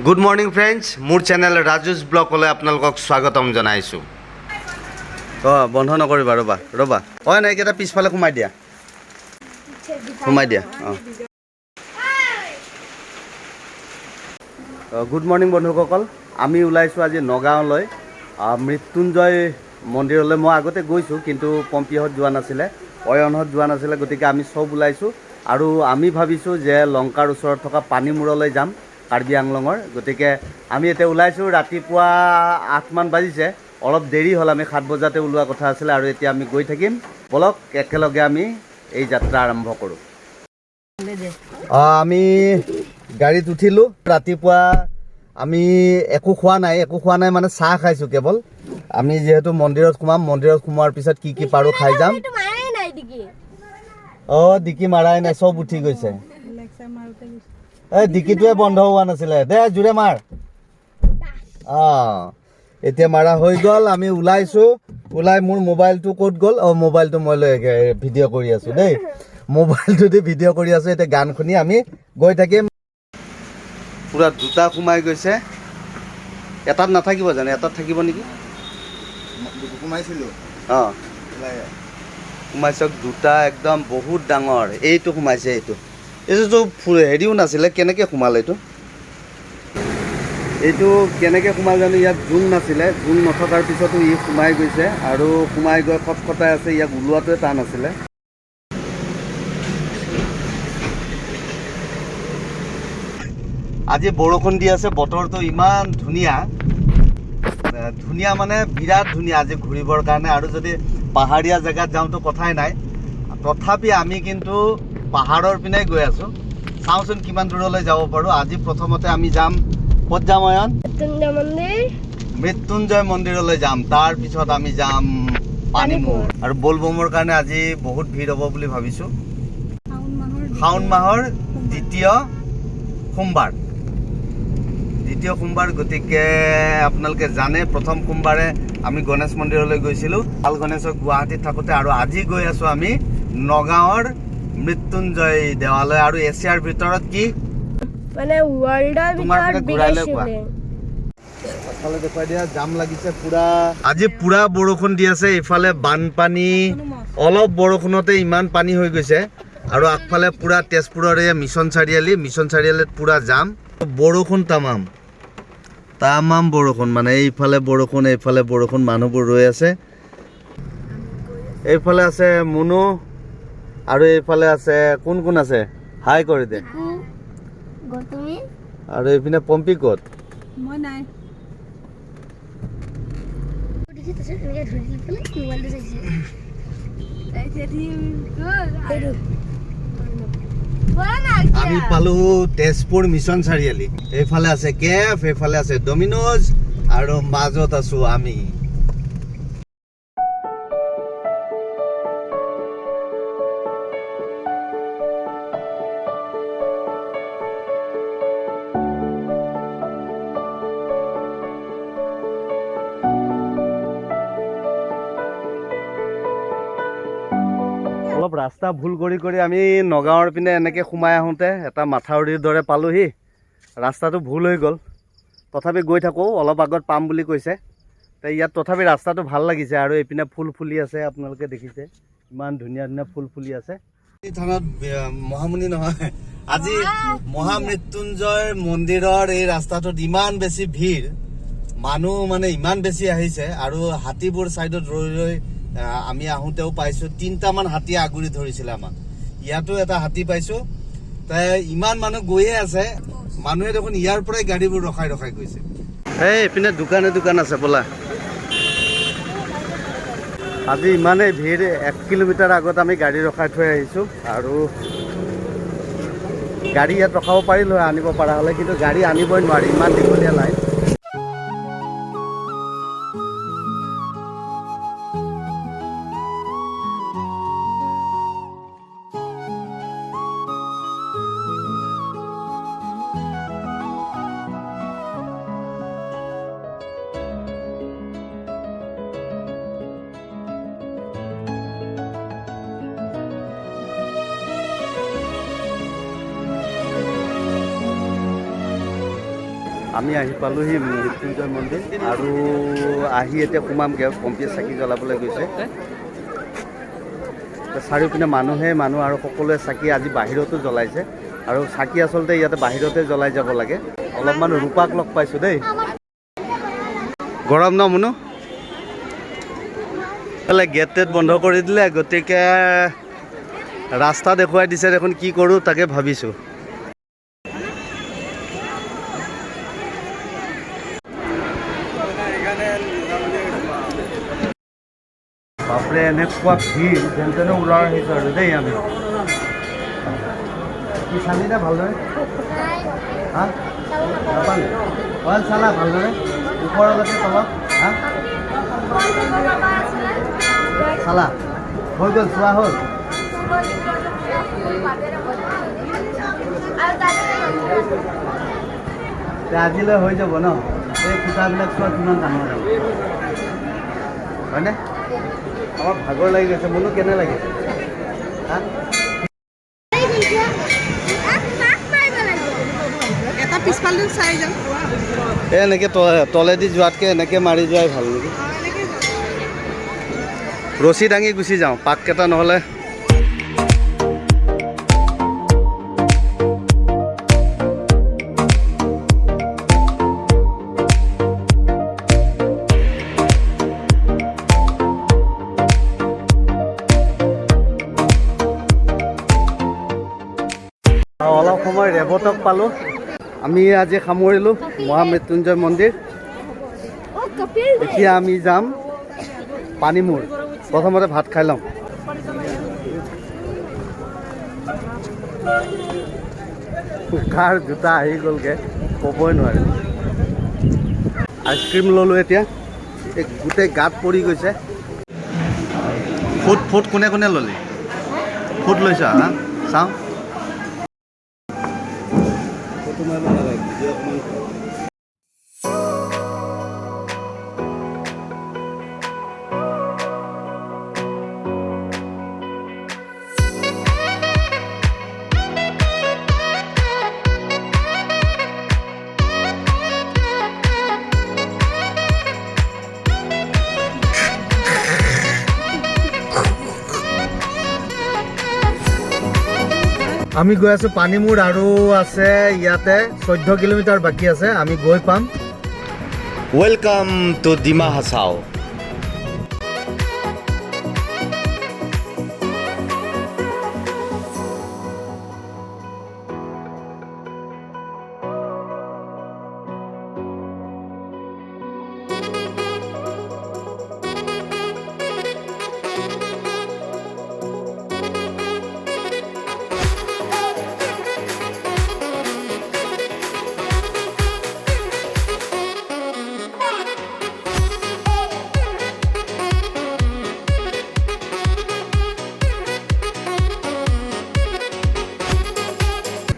Good morning friends, মোৰ channel Raju'sblog লৈ আপোনালোকক স্বাগতম জনাইছো। বন্ধ নকৰিবা ৰবা। হয় নাই কেটা পিছফালে ঘুমাই দিয়া। গুড মৰ্নিং বন্ধুসকল, আমি ওলাইছো আজি নগাঁৱলৈ মৃত্যুঞ্জয় মন্দিৰলৈ। মই আগতে গৈছো কিন্তু পম্পিহত যোৱা নাছিলে, অয়নহত যোৱা নাছিলে, গতিকে আমি সব ওলাইছো আৰু আমি ভাবিছো যে লংকাৰ ওচৰত থকা পানীমূৰলৈ যাম কাৰ্বি আংলঙৰ। গতিকে আমি এতিয়া ওলাইছোঁ, ৰাতিপুৱা 8 মান বাজিছে, অলপ দেৰি হ'ল, আমি 7 বজাতে ওলোৱা কথা আছিলে আৰু এতিয়া আমি গৈ থাকিম। বলক একেলগে আমি এই যাত্ৰা আৰম্ভ কৰোঁ। আমি গাড়ীত উঠিলোঁ। ৰাতিপুৱা আমি একো খোৱা নাই মানে চাহ খাইছোঁ কেৱল। আমি যিহেতু মন্দিৰত সোমোৱাৰ পিছত কি কি পাৰোঁ খাই যাম। ডিকি মাৰাই নাই, চব উঠি গৈছে। এই ডিকিটোৱে বন্ধ হোৱা নাছিলে, দে জোৰে মাৰ। এতিয়া মাৰা হৈ গ'ল। আমি ওলাই মোৰ মোবাইলটো ক'ত গ'ল? মোবাইলটো মই লৈ ভিডিঅ' কৰি আছোঁ দেই, মোবাইলটো দি ভিডিঅ' কৰি আছোঁ। এতিয়া গান শুনি আমি গৈ থাকিম। পুৰা দুটা সোমাই গৈছে, এটাত নাথাকিব জানো? এটাত থাকিব নেকি? সোমাইছক দুটা, একদম বহুত ডাঙৰ। এইটো সোমাইছে, এইটোতো হেৰিও নাছিলে, কেনেকৈ সোমালে এইটো কেনেকৈ সোমাল জানো? ইয়াত জোং নাছিলে, জোং নথকাৰ পিছতো ই সোমাই গৈছে আৰু সোমাই গৈ খটখটাই আছে। ইয়াক ওলোৱাটোৱে টান আছিলে। আজি বৰষুণ দি আছে, বতৰটো ইমান ধুনীয়া মানে বিৰাট ধুনীয়া আজি ঘূৰিবৰ কাৰণে। আৰু যদি পাহাৰীয়া জেগাত যাওঁতো কথাই নাই, তথাপি আমি কিন্তু পাহাৰৰ পিনে গৈ আছোঁ। চাওঁচোন কিমান দূৰলৈ যাব পাৰোঁ। আজি প্ৰথমতে আমি যাম, ক'ত যাম অয়ন? মৃত্যুঞ্জয় মন্দিৰলৈ যাম। তাৰপিছত আমি যাম পানীমূৰ। আৰু বলবমৰ কাৰণে আজি বহুত ভিৰ হ'ব বুলি ভাবিছোঁ। শাওণ মাহৰ দ্বিতীয় সোমবাৰ, গতিকে আপোনালোকে জানে প্ৰথম সোমবাৰে আমি গণেশ মন্দিৰলৈ গৈছিলোঁ, ভাল গণেশক গুৱাহাটীত থাকোঁতে। আৰু আজি গৈ আছোঁ আমি নগাঁৱৰ মৃত্যুঞ্জয় দেৱালয়। আৰু এছিয়াৰ ভিতৰত কি মানে ৱৰ্ল্ডৰ ভিতৰত দেখুৱাই দিয়া। জাম লাগিছে পুৰা, আজি পুৰা বৰষুণ দি আছে। ইফালে বানপানী, অলপ বৰষুণতে ইমান পানী হৈ গৈছে। আৰু আগফালে পুৰা তেজপুৰৰ এই মিছন চাৰিআলিত পুৰা জাম, বৰষুণ তামাম বৰষুণ। মানে এইফালে বৰষুণ, মানুহবোৰ ৰৈ আছে। এইফালে আছে মুনু আৰু এইফালে আছে কোন আছে? হাই কৰি দে। আৰু এইপিনে পম্পি ক'ত? মই নাই। আমি পালো তেজপুৰ মিছন চাৰিআলি। এইফালে আছে কেফ, এইফালে আছে ডমিন'জ আৰু মাজত আছো আমি। অলপ ৰাস্তা ভুল কৰি আমি নগাঁৱৰ পিনে এনেকৈ সোমাই আহোঁতে এটা মাথাউৰিৰ দৰে পালোহি। ৰাস্তাটো ভুল হৈ গ'ল, তথাপি গৈ থাকোঁ। অলপ আগত পাম বুলি কৈছে। ইয়াত তথাপি ৰাস্তাটো ভাল লাগিছে। আৰু এইপিনে ফুল ফুলি আছে, আপোনালোকে দেখিছে ইমান ধুনীয়া ফুল ফুলি আছে। এই থানত মহামুনি নহয়, আজি মহামৃত্যুঞ্জয় মন্দিৰৰ এই ৰাস্তাটোত ইমান বেছি ভিৰ, মানুহ মানে ইমান বেছি আহিছে। আৰু হাতীবোৰ ছাইডত ৰৈ আমি আহোঁতেও পাইছোঁ 3টামান হাতী আগুৰি ধৰিছিলে আমাক। ইয়াতো এটা হাতী পাইছোঁ। ইমান মানুহ গৈয়ে আছে, মানুহে দেখোন ইয়াৰ পৰাই গাড়ীবোৰ ৰখাই গৈছে। এইপিনে দোকান আছে ব'লা। আজি ইমানেই ভিৰ, 1 কিলোমিটাৰ আগত আমি গাড়ী ৰখাই থৈ আহিছোঁ। আৰু গাড়ী ইয়াত ৰখাব পাৰিলোঁ হয়, আনিব পৰা হ'লে, কিন্তু গাড়ী আনিবই নোৱাৰি, ইমান দীঘলীয়া লাইন। আমি আহি পালোহি মৃত্যুঞ্জয় মন্দিৰ আৰু আহি এতিয়া সোমামগৈ কম্পিউটাৰ চাকি জ্বলাবলৈ গৈছে চাৰিওপিনে মানুহ আৰু সকলোৱে চাকি আজি বাহিৰতো জ্বলাইছে আৰু চাকি আচলতে ইয়াতে বাহিৰতে জ্বলাই যাব লাগে অলপমান ৰূপাক লগ পাইছোঁ দেই গৰম ন মুনু গেট টেট বন্ধ কৰি দিলে গতিকে ৰাস্তা দেখুৱাই দিছে দেখোন কি কৰোঁ তাকে ভাবিছোঁ বাপৰে এনেকুৱা ভিৰ যেন তেনে ওলাই আহিছোঁ আৰু দেই আমি কি চালি নে ভালদৰে হা নাপালে অইল চালা ভালদৰে ওপৰলৈকে তলত হা চালা হৈ গ'ল চোৱা হ'ল আজিলৈ হৈ যাব ন এই কিতাপবিলাক চোৱা কিমান ডাঙৰ ডাঙৰ হয়নে আমাৰ ভাগৰ লাগি গৈছে মোনো কেনে লাগিছে এনেকৈ তলেদি যোৱাতকৈ এনেকৈ মাৰি যোৱাই ভাল নেকি ৰছী দাঙি গুচি যাওঁ পাককেইটা নহ'লে অলপ সময় ৰেৱতক পালোঁ আমি আজি সামৰিলোঁ মহা মৃত্যুঞ্জয় মন্দিৰ এতিয়া আমি যাম পানীমূৰ প্ৰথমতে ভাত খাই লওঁ কাৰ জোতা আহি গ'লগৈ ক'বই নোৱাৰে আইচক্ৰীম ল'লোঁ এতিয়া গোটেই গাত পৰি গৈছে ফুট কোনে কোনে ল'লি ফুট লৈছা হা চাওঁ আমি গৈ আছোঁ পানীমূৰ আৰু আছে ইয়াতে 14 কিলোমিটাৰ বাকী আছে আমি গৈ পাম welcome to Dima Hasao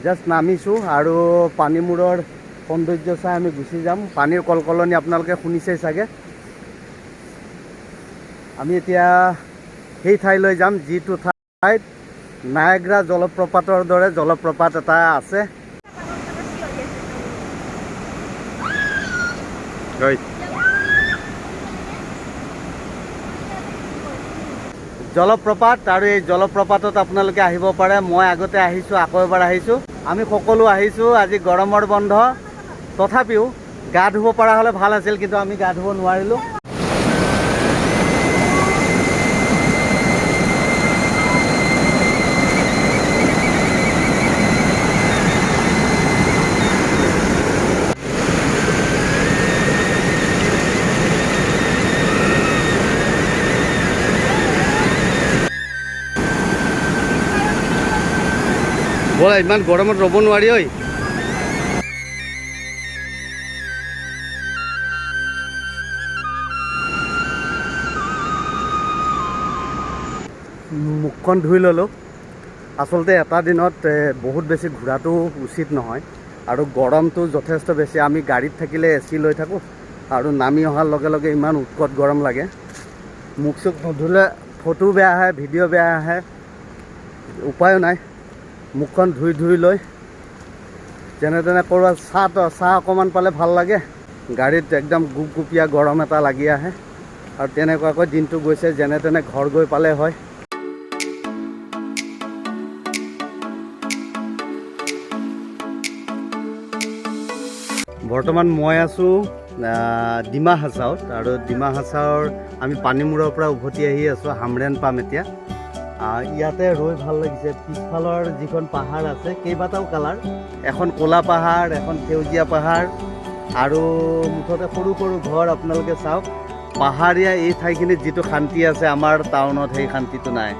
just নামিছোঁ আৰু পানীমূৰৰ সৌন্দৰ্য চাই আমি গুচি যাম পানীৰ কলকলনি আপোনালোকে শুনিছেই চাগে আমি এতিয়া সেই ঠাইলৈ যাম যিটো ঠাইত নায়াগ্ৰা জলপ্ৰপাতৰ দৰে জলপ্ৰপাত এটা আছে জলপ্ৰপাত আৰু এই জলপ্ৰপাতত আপোনালোকে আহিব পাৰে মই আগতে আহিছোঁ আকৌ এবাৰ আহিছোঁ আমি সকলো আহিছোঁ আজি গৰমৰ বন্ধ তথাপিও গা ধুব পৰা হ'লে ভাল আছিল কিন্তু আমি গা ধুব নোৱাৰিলোঁ ব'লা ইমান গৰমত ৰ'ব নোৱাৰি ঐ মুখখন ধুই ল'লোঁ আচলতে এটা দিনত বহুত বেছি ঘূৰাটো উচিত নহয় আৰু গৰমটো যথেষ্ট বেছি আমি গাড়ীত থাকিলে এচি লৈ থাকোঁ আৰু নামি অহাৰ লগে লগে ইমান উৎকট গৰম লাগে মুখ চুখ নুধুলে ফটো বেয়া আহে ভিডিঅ' বেয়া আহে উপায়ো নাই মুখখন ধুই লৈ যেনে তেনে ক'ৰবাত চাহ অকণমান পালে ভাল লাগে। গাড়ীত একদম গুপগুপীয়া গৰম এটা লাগি আহে আৰু তেনেকুৱাকৈ দিনটো গৈছে। যেনে তেনে ঘৰ গৈ পালে হয়। বৰ্তমান মই আছোঁ ডিমা হাছাওত, আৰু ডিমা হাছাওৰ আমি পানীমূৰৰ পৰা উভতি আহি আছোঁ। হামৰেন পাম এতিয়া। ইয়াতে ৰৈ ভাল লাগিছে। পিছফালৰ যিখন পাহাৰ আছে কেইবাটাও কালাৰ, এখন ক'লা পাহাৰ, এখন সেউজীয়া পাহাৰ, আৰু মুঠতে সৰু সৰু ঘৰ। আপোনালোকে চাওক, পাহাৰীয়া এই ঠাইখিনিত যিটো শান্তি আছে আমাৰ টাউনত সেই শান্তিটো নাই।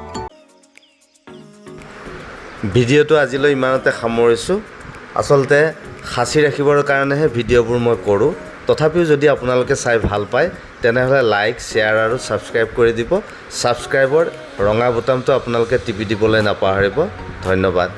ভিডিঅ'টো আজিলৈ ইমানতে সামৰিছোঁ। আচলতে সাঁচি ৰাখিবৰ কাৰণেহে ভিডিঅ'বোৰ মই কৰোঁ। তথাপিও যদি আপোনালোকে চাই ভাল পায় তেনেহ'লে লাইক, শ্বেয়াৰ আৰু ছাবস্ক্ৰাইব কৰি দিব। ছাবস্ক্ৰাইবৰ ৰঙা বুটামটো আপোনালোকে টিপি দিবলৈ নাপাহৰিব। ধন্যবাদ।